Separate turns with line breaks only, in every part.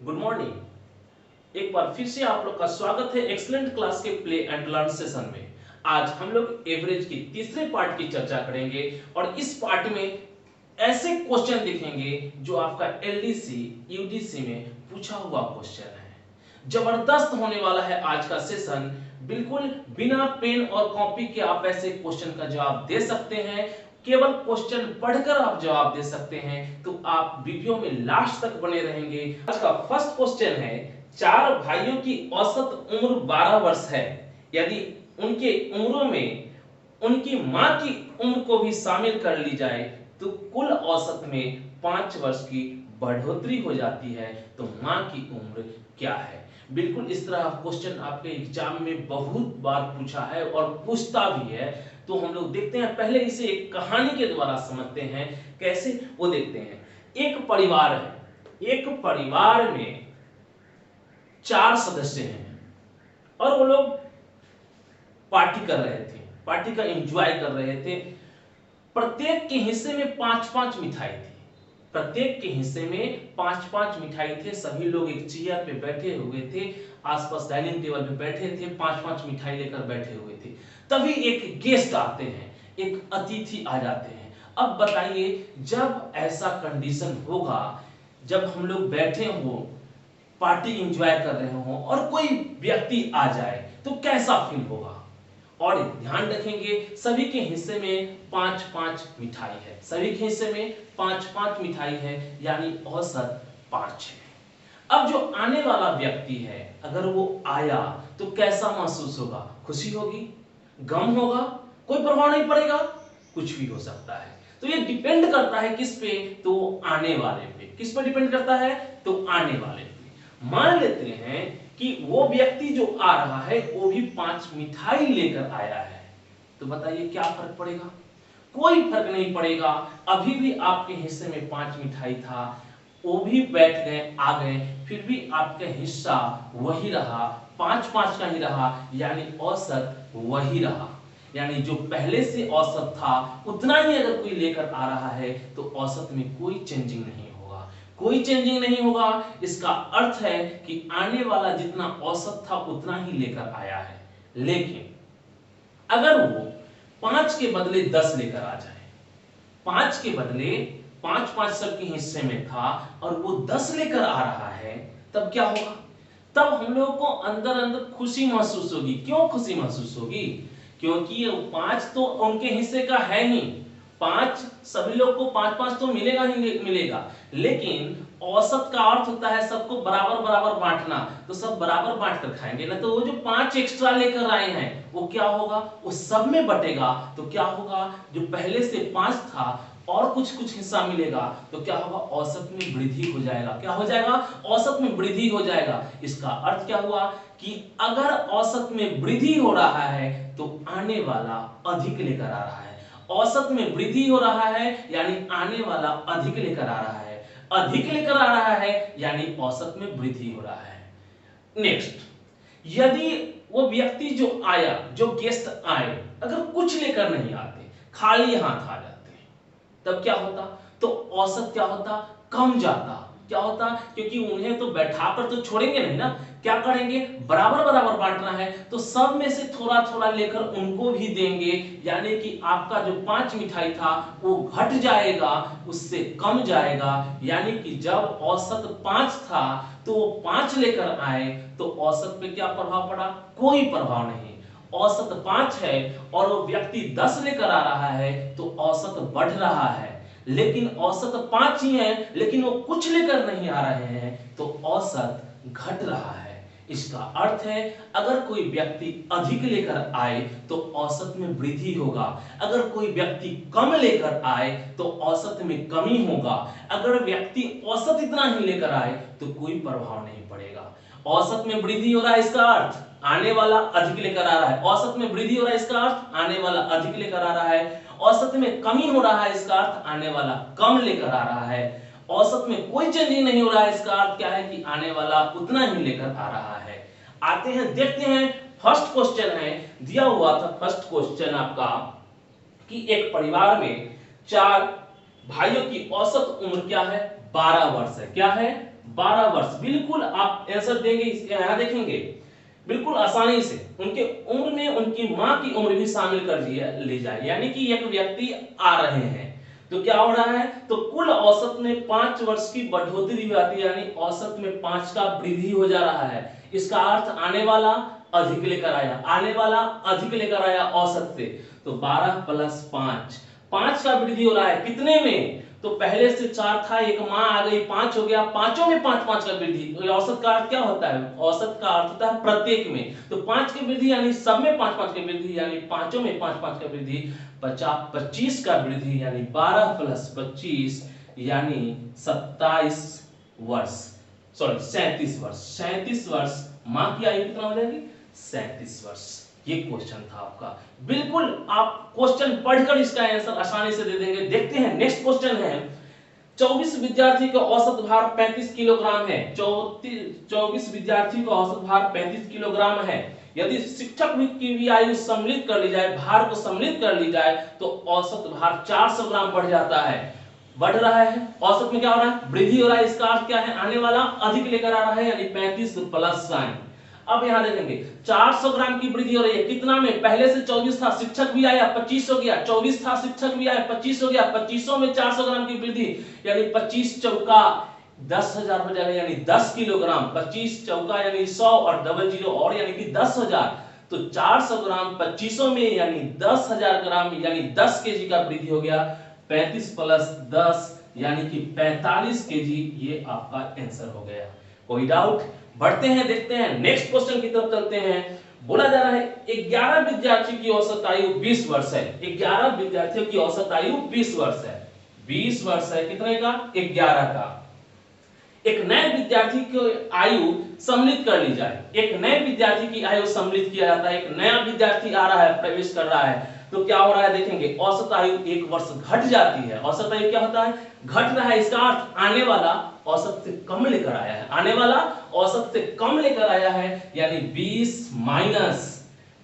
Good morning. एक बार फिर से आप लोग का स्वागत है एक्सीलेंट क्लास के प्ले एंड लर्न सेशन में। आज हम लोग एवरेज की तीसरे पार्ट की चर्चा करेंगे और इस पार्ट में ऐसे क्वेश्चन देखेंगे जो आपका एलडीसी यूडीसी में पूछा हुआ क्वेश्चन है। जबरदस्त होने वाला है आज का सेशन। बिल्कुल बिना पेन और कॉपी के आप ऐसे क्वेश्चन का जवाब दे सकते हैं। केवल क्वेश्चन पढ़कर आप जवाब दे सकते हैं, तो आप वीडियो में लास्ट तक बने रहेंगे। आज का फर्स्ट क्वेश्चन है, चार भाइयों की औसत उम्र 12 वर्ष है। यदि उनके उम्रों में उनकी मां की उम्र को भी शामिल कर ली जाए तो कुल औसत में 5 वर्ष की बढ़ोतरी हो जाती है। तो मां की उम्र क्या है? बिल्कुल इस तरह क्वेश्चन आपके एग्जाम में बहुत बार पूछा है और पूछता भी है। तो हम लोग देखते हैं, पहले इसे एक कहानी के द्वारा समझते हैं कैसे, वो देखते हैं। एक परिवार है, एक परिवार में 4 सदस्य हैं और वो लोग पार्टी कर रहे थे, पार्टी का एंजॉय कर रहे थे। प्रत्येक के हिस्से में 5-5 मिठाई थी, प्रत्येक के हिस्से में 5-5 मिठाई थे। सभी लोग एक चेयर पे बैठे हुए थे, आसपास डाइनिंग टेबल पे बैठे थे, 5-5 मिठाई लेकर बैठे हुए थे। तभी एक गेस्ट आते हैं, एक अतिथि आ जाते हैं। अब बताइए, जब ऐसा कंडीशन होगा, जब हम लोग बैठे हो, पार्टी एंजॉय कर रहे हो और कोई व्यक्ति आ जाए तो कैसा फील होगा? और ध्यान रखेंगे, सभी के हिस्से में 5-5 मिठाई है, सभी के हिस्से में 5-5 मिठाई है, यानी औसत 5 है। अब जो आने वाला व्यक्ति है, अगर वो आया तो कैसा महसूस होगा? खुशी होगी, गम होगा, कोई प्रभाव नहीं पड़ेगा, कुछ भी हो सकता है। तो ये डिपेंड करता है किस पे? तो आने वाले पे। किस पे डिपेंड करता है? तो आने वाले पे। मान लेते हैं कि वो व्यक्ति जो आ रहा है वो भी 5 मिठाई लेकर आया है, तो बताइए क्या फर्क पड़ेगा? कोई फर्क नहीं पड़ेगा। अभी भी आपके हिस्से में 5 मिठाई था, वो भी बैठ गए, आ गए, फिर भी आपका हिस्सा वही रहा, 5-5 का ही रहा, यानी औसत वही रहा। यानी जो पहले से औसत था उतना ही अगर कोई लेकर आ रहा है तो औसत में कोई चेंजिंग नहीं होगा, कोई चेंजिंग नहीं होगा। इसका अर्थ है कि आने वाला जितना औसत था उतना ही लेकर आया है। लेकिन अगर वो 5 के बदले 10 लेकर आ जाए, 5 के बदले 5-5 सबके हिस्से में था और वो 10 लेकर आ रहा है, तब क्या होगा? तब हम लोगों को अंदर अंदर खुशी महसूस होगी। क्यों खुशी महसूस होगी? क्योंकि ये 5 तो उनके हिस्से का है ही, 5 सभी लोग को 5-5 तो मिलेगा ही मिलेगा। लेकिन औसत का अर्थ होता है सबको बराबर बराबर बांटना, तो सब बराबर बांट कर खाएंगे ना। तो वो जो 5 एक्स्ट्रा लेकर आए हैं वो क्या होगा? वो सब में बटेगा। तो क्या होगा? जो पहले से 5 था और कुछ कुछ हिस्सा मिलेगा, तो क्या होगा? औसत में वृद्धि हो जाएगा। क्या हो जाएगा? औसत में वृद्धि हो जाएगा। इसका अर्थ क्या हुआ कि अगर औसत में वृद्धि हो रहा है तो आने वाला अधिक लेकर आ रहा है। औसत में वृद्धि हो रहा है यानी आने वाला अधिक लेकर आ रहा है, अधिक लेकर आ रहा है यानी औसत में वृद्धि हो रहा है। नेक्स्ट, यदि वो व्यक्ति जो आया, जो गेस्ट आए, अगर कुछ लेकर नहीं आते, खाली हाथ आ जाते, तब क्या होता? तो औसत क्या होता? कम जाता। क्या होता? क्योंकि उन्हें तो बैठाकर तो छोड़ेंगे नहीं ना, क्या करेंगे? बराबर बराबर बांटना है, तो सब में से थोड़ा थोड़ा लेकर उनको भी देंगे, यानी कि आपका जो 5 मिठाई था वो घट जाएगा, उससे कम जाएगा। यानी कि जब औसत 5 था तो वो 5 लेकर आए, तो औसत पे क्या प्रभाव पड़ा? कोई प्रभाव नहीं। औसत 5 है और वो व्यक्ति 10 लेकर आ रहा है, तो औसत बढ़ रहा है। लेकिन औसत 5 ही है, लेकिन वो कुछ लेकर नहीं आ रहे हैं, तो औसत घट रहा है। इसका अर्थ है अगर कोई व्यक्ति अधिक लेकर आए तो औसत में वृद्धि होगा, अगर कोई व्यक्ति कम लेकर आए तो औसत में कमी होगा। अगर व्यक्ति औसत इतना ही लेकर आए तो कोई प्रभाव नहीं पड़ेगा। औसत में वृद्धि हो रहा है, इसका अर्थ आने वाला अधिक लेकर आ रहा है। औसत में वृद्धि हो रहा है, इसका अर्थ आने वाला अधिक लेकर आ रहा है। औसत में कमी हो रहा है, इसका अर्थ आने वाला कम लेकर आ रहा है। औसत में कोई चेंजिंग नहीं हो रहा है, इसका अर्थ क्या है कि आने वाला उतना ही लेकर आ रहा है। आते हैं, देखते हैं। फर्स्ट क्वेश्चन है, दिया हुआ था फर्स्ट क्वेश्चन आपका कि एक परिवार में 4 भाइयों की औसत उम्र क्या है? 12 वर्ष है। क्या है? 12 वर्ष, बिल्कुल आप आंसर देंगे। यहां देखेंगे बिल्कुल आसानी से उनके उम्र में उनकी मां की उम्र भी शामिल कर ली जाए, यानी कि एक व्यक्ति आ रहे हैं तो क्या हो रहा है, तो कुल औसत में 5 वर्ष की बढ़ोतरी हो जाती है, यानी औसत में 5 का वृद्धि हो जा रहा है। इसका अर्थ आने वाला अधिक लेकर आया, आने वाला अधिक लेकर आया औसत से। तो 12 प्लस 5, 5 का वृद्धि हो रहा है कितने में, तो पहले से 4 था, एक मां आ गई 5 हो गया, पांचों में 5 5 का वृद्धि। तो औसत का अर्थ क्या होता है, औसत का अर्थ होता है प्रत्येक में। तो 5 की वृद्धि यानी सब में 5 5 की वृद्धि, यानी पांचों में 5 5 का वृद्धि, 25 का वृद्धि, यानी 12 प्लस 25 यानी 27 वर्ष, सॉरी 37 वर्ष। 37 वर्ष मां की आयु कितना हो जाएगी, 37 वर्ष। ये क्वेश्चन था आपका, बिल्कुल आप क्वेश्चन पढ़कर इसका आंसर आसानी से दे देंगे। देखते हैं नेक्स्ट क्वेश्चन है, 24 विद्यार्थी का औसत भार 35 किलोग्राम है। 24 विद्यार्थी का औसत भार 35 किलोग्राम है। यदि शिक्षक की भी आयु सम्मिलित कर ली जाए, भार को सम्मिलित कर ली जाए, तो औसत भार 400 ग्राम बढ़ जाता है। बढ़ रहा है, औसत में क्या हो रहा है, वृद्धि हो रहा है। इसका अर्थ क्या है, आने वाला अधिक लेकर आ रहा है, यानी 35 प्लस साइन। अब यहां देखेंगे 400 ग्राम की वृद्धि हो रही है कितना में, पहले से 24 था, शिक्षक भी आया 25 हो गया, 24 था, शिक्षक भी आया 25 हो गया, 25 में 400 ग्राम की वृद्धि, यानी 25 चौका 10,000 हो जाएगा, यानी 10 किलोग्राम। 25 चौका यानी 100 और डबल जीरो और यानी कि 10,000। तो 400 ग्राम 25 में यानी 10,000 ग्राम, यानी 10 केजी का वृद्धि हो गया। 35 प्लस 10 यानी कि 45 केजी, ये आपका आंसर हो गया। कोई डाउट, बढ़ते हैं, देखते हैं नेक्स्ट क्वेश्चन की तरफ चलते हैं। बोला जा रहा है 11 विद्यार्थी की औसत आयु 20 वर्ष है। 11 विद्यार्थियों की औसत आयु 20 वर्ष है। 20 वर्ष है कितने का, 11 का। एक नए विद्यार्थी की आयु सम्मिलित कर ली जाए, एक नए विद्यार्थी की आयु सम्मिलित किया जाता है, एक नया विद्यार्थी आ रहा है, प्रवेश कर रहा है, तो क्या हो रहा है, देखेंगे औसत आयु 1 वर्ष घट जाती है। औसत आयु क्या होता है, घट रहा है। इसका अर्थ आने वाला औसत से कम लेकर आया है, आने वाला औसत से कम लेकर आया है, यानी 20 माइनस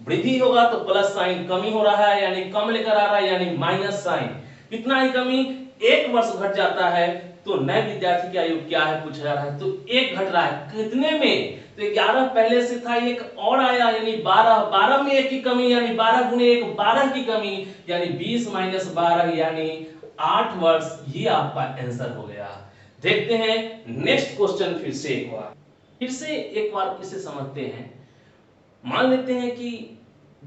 वृद्धि होगा तो प्लस साइन, कमी हो रहा है यानी कम लेकर आ रहा है, यानी माइनस साइन। कितना ही कमी, 1 वर्ष घट जाता है। तो नए विद्यार्थी की आयु क्या है पूछा जा रहा है, तो 1 घट रहा है कितने में, तो 11 पहले से था, एक और आया यानी 12, 12 में 1 की कमी, यानी 12 गुणे 1 12 की कमी, यानी 20 माइनस 12 यानी 8 वर्ष। ये आपका आंसर हो गया। देखते हैं नेक्स्ट क्वेश्चन फिर से एक बार इसे समझते हैं। मान लेते हैं कि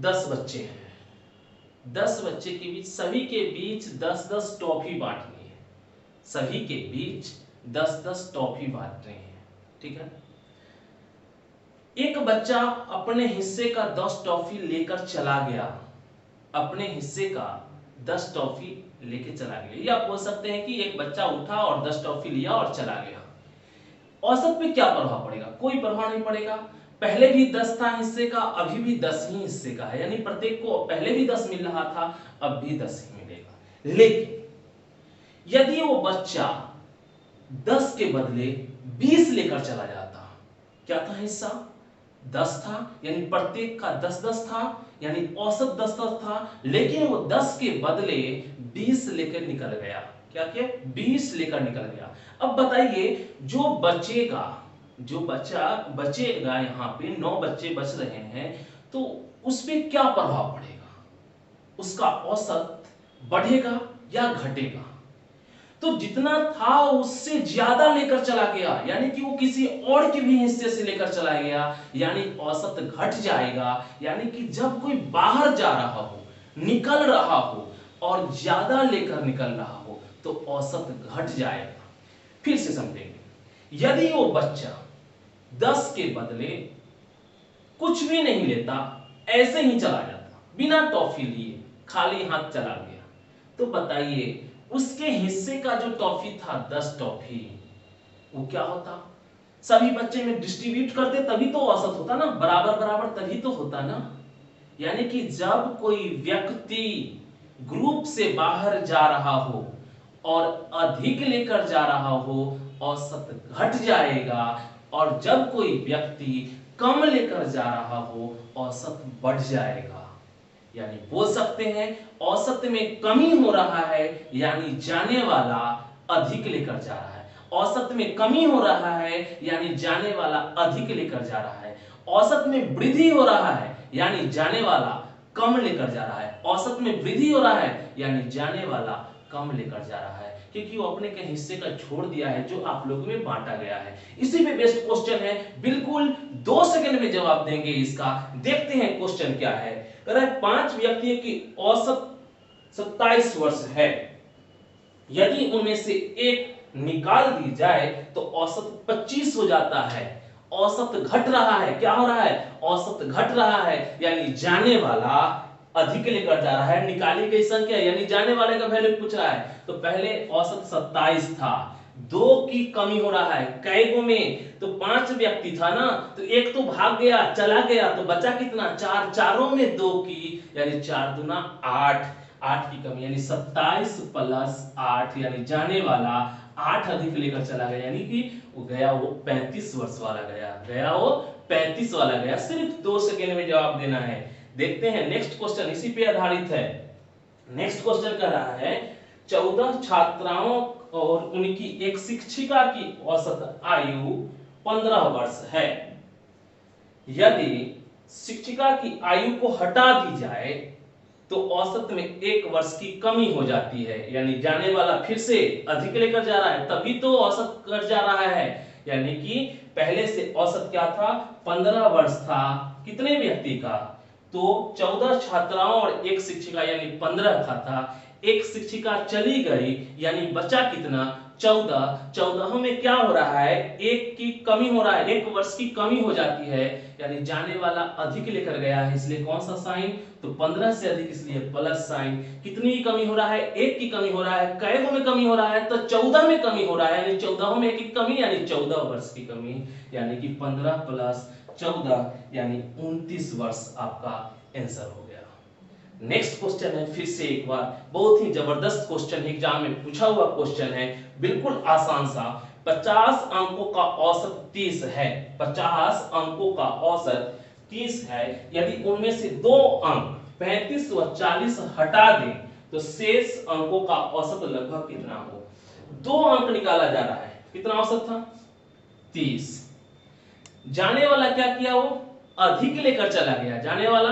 10 बच्चे हैं, 10 बच्चे के बीच, सभी के बीच 10-10 टॉफी बांटनी है, सभी के बीच 10-10 टॉफी बांटनी है, ठीक है। एक बच्चा अपने हिस्से का 10 टॉफी लेकर चला गया, अपने हिस्से का 10 टॉफी लेके चला गया, या आप बोल सकते हैं कि एक बच्चा उठा और 10 टॉफी लिया और चला गया। औसत पे क्या प्रभाव पड़ेगा, कोई प्रभाव नहीं पड़ेगा। पहले भी 10 था हिस्से का, अभी भी 10 ही हिस्से का है, यानी प्रत्येक को पहले भी 10 मिल रहा था, अब भी 10 ही मिलेगा। लेकिन यदि वो बच्चा 10 के बदले 20 लेकर चला जाता, क्या था हिस्सा 10 था, यानी प्रत्येक का 10-10 था, यानी औसत 10-10 था, लेकिन वो 10 के बदले 20 लेकर निकल गया। क्या किया, 20 लेकर निकल गया। अब बताइए जो बचेगा, जो बच्चा बचेगा, यहाँ पे 9 बच्चे बच रहे हैं, तो उस पे क्या प्रभाव पड़ेगा, उसका औसत बढ़ेगा या घटेगा। तो जितना था उससे ज्यादा लेकर चला गया, यानी कि वो किसी और के भी हिस्से से लेकर चला गया, यानी औसत घट जाएगा। यानी कि जब कोई बाहर जा रहा हो, निकल रहा हो और ज्यादा लेकर निकल रहा हो, तो औसत घट जाएगा। फिर से समझेंगे, यदि वो बच्चा 10 के बदले कुछ भी नहीं लेता, ऐसे ही चला जाता, बिना टॉफी लिए खाली हाथ चला गया, तो बताइए उसके हिस्से का जो टॉफी था 10 टॉफी, वो क्या होता, सभी बच्चे में डिस्ट्रीब्यूट करते तभी तो औसत होता ना, बराबर बराबर तभी तो होता ना। यानी कि जब कोई व्यक्ति ग्रुप से बाहर जा रहा हो और अधिक लेकर जा रहा हो, औसत घट जाएगा, और जब कोई व्यक्ति कम लेकर जा रहा हो, औसत बढ़ जाएगा। यानी बोल सकते हैं औसत में कमी हो रहा है, यानी जाने वाला अधिक लेकर जा रहा है। औसत में कमी हो रहा है यानी जाने वाला अधिक लेकर जा रहा है। औसत में वृद्धि हो रहा है यानी जाने वाला कम लेकर जा रहा है। औसत में वृद्धि हो रहा है यानी जाने वाला कम लेकर जा रहा है, क्योंकि वो अपने के हिस्से का छोड़ दिया है जो आप लोगों में बांटा गया है। इसी पे बेस्ट क्वेश्चन है, बिल्कुल 2 सेकंड में जवाब देंगे इसका। देखते हैं क्वेश्चन क्या है। कह रहा है 5 व्यक्तियों की औसत 27 वर्ष है, यदि उनमें से एक निकाल दी जाए तो औसत 25 हो जाता है। औसत घट रहा है, क्या हो रहा है? औसत घट रहा है यानी जाने वाला अधिक लेकर जा रहा है। निकाली गई संख्या यानी जाने वाले का वैल्यू पूछ रहा है। तो पहले औसत 27 था, 2 की कमी हो रहा है। कैगो में तो 5 व्यक्ति था ना, तो एक तो भाग गया, चला गया, तो बचा कितना? 4, चारों में 2 की यानी 4 दूना 8, 8 की कमी यानी 27 प्लस 8 यानी जाने वाला 8 अधिक लेकर चला गया, यानी कि वो गया वो 35 वर्ष वाला गया वो 35 वाला गया। सिर्फ 2 सेकंड में जवाब देना है। देखते हैं नेक्स्ट क्वेश्चन, इसी पे आधारित है। नेक्स्ट क्वेश्चन कह रहा है 14 छात्राओं और उनकी एक शिक्षिका की औसत आयु 15 वर्ष है। यदि शिक्षिका की आयु को हटा दी जाए तो औसत में 1 वर्ष की कमी हो जाती है, यानी जाने वाला फिर से अधिक लेकर जा रहा है, तभी तो औसत कट जा रहा है। यानी कि पहले से औसत क्या था? 15 वर्ष था। कितने व्यक्ति का? तो 14 छात्राओं और एक शिक्षिका यानी 15 था। एक शिक्षिका चली गई यानी बचा कितना? 14। 14 में क्या हो रहा है? 1 की कमी हो रहा है, 1 वर्ष की कमी हो जाती है, यानी जाने वाला अधिक लेकर गया है, इसलिए कौन सा साइन? तो 15 से अधिक इसलिए प्लस साइन। कितनी की कमी हो रहा है? 1 की कमी हो रहा है। कैगो में कमी हो रहा है? तो 14 में कमी हो रहा है, यानी 14 में 1 की कमी यानी 14 वर्ष की कमी, यानी कि 15 प्लस 14 यानी 29 वर्ष आपका आंसर हो गया। नेक्स्ट क्वेश्चन है, फिर से एक बार बहुत ही जबरदस्त क्वेश्चन है, एग्जाम में पूछा हुआ क्वेश्चन है, बिल्कुल आसान सा। 50 अंकों का औसत 30 है। 50 अंकों का औसत 30 है। यदि उनमें से 2 अंक 35 व 40 हटा दें तो शेष अंकों का औसत लगभग कितना हो? 2 अंक निकाला जा रहा है, कितना औसत था? 30। जाने वाला क्या किया? वो अधिक लेकर चला गया, जाने वाला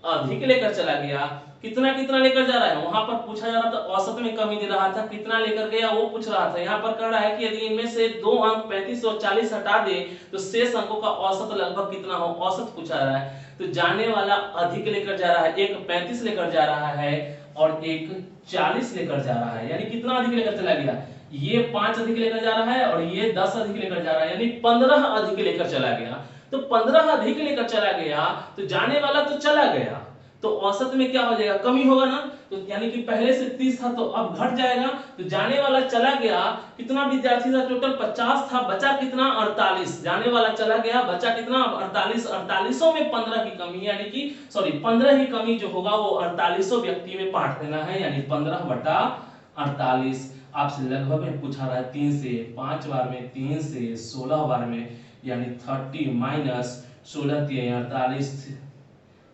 अधिक लेकर चला गया। कितना कितना लेकर जा रहा है? वहां पर पूछा जा रहा था, औसत में कमी दे रहा था, कितना लेकर गया वो पूछ रहा था। यहाँ पर कह रहा है कि यदि इनमें से 2 अंक 35 और 40 हटा दे तो शेष अंकों का औसत लगभग कितना हो? औसत पूछा रहा है। तो जाने वाला अधिक लेकर जा रहा है, एक 35 लेकर जा रहा है और एक 40 लेकर जा रहा है, यानी कितना अधिक लेकर चला गया? ये 5 अधिक लेकर जा रहा है और ये 10 अधिक लेकर जा रहा है, यानी 15 अधिक लेकर चला गया। तो 15 अधिक लेकर चला गया तो जाने वाला तो चला गया, तो औसत में क्या हो जाएगा? कमी होगा ना। तो यानी कि पहले से 30 था तो अब घट जाएगा। तो जाने वाला चला गया, कितना विद्यार्थी था? टोटल 50 था, बचा कितना? 48। जाने वाला चला गया, बचा कितना? 48। 48 में 15 की कमी, यानी कि 15 की कमी जो होगा वो 48 व्यक्ति में बांट देना है, यानी 15/48। आपसे लगभग में पूछा रहा है 3 से 5 बार में, 3 से 16 बार में, यानी 30 माइनस 16 48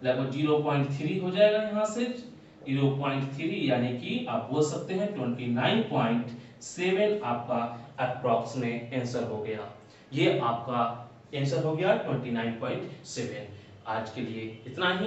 लगभग 0.3 हो जाएगा। यहाँ से 0.3 यानी कि आप बोल सकते हैं 29.7 आपका अप्रॉक्स में आंसर हो गया। ये आपका आंसर हो गया 29.7। आज के लिए इतना ही।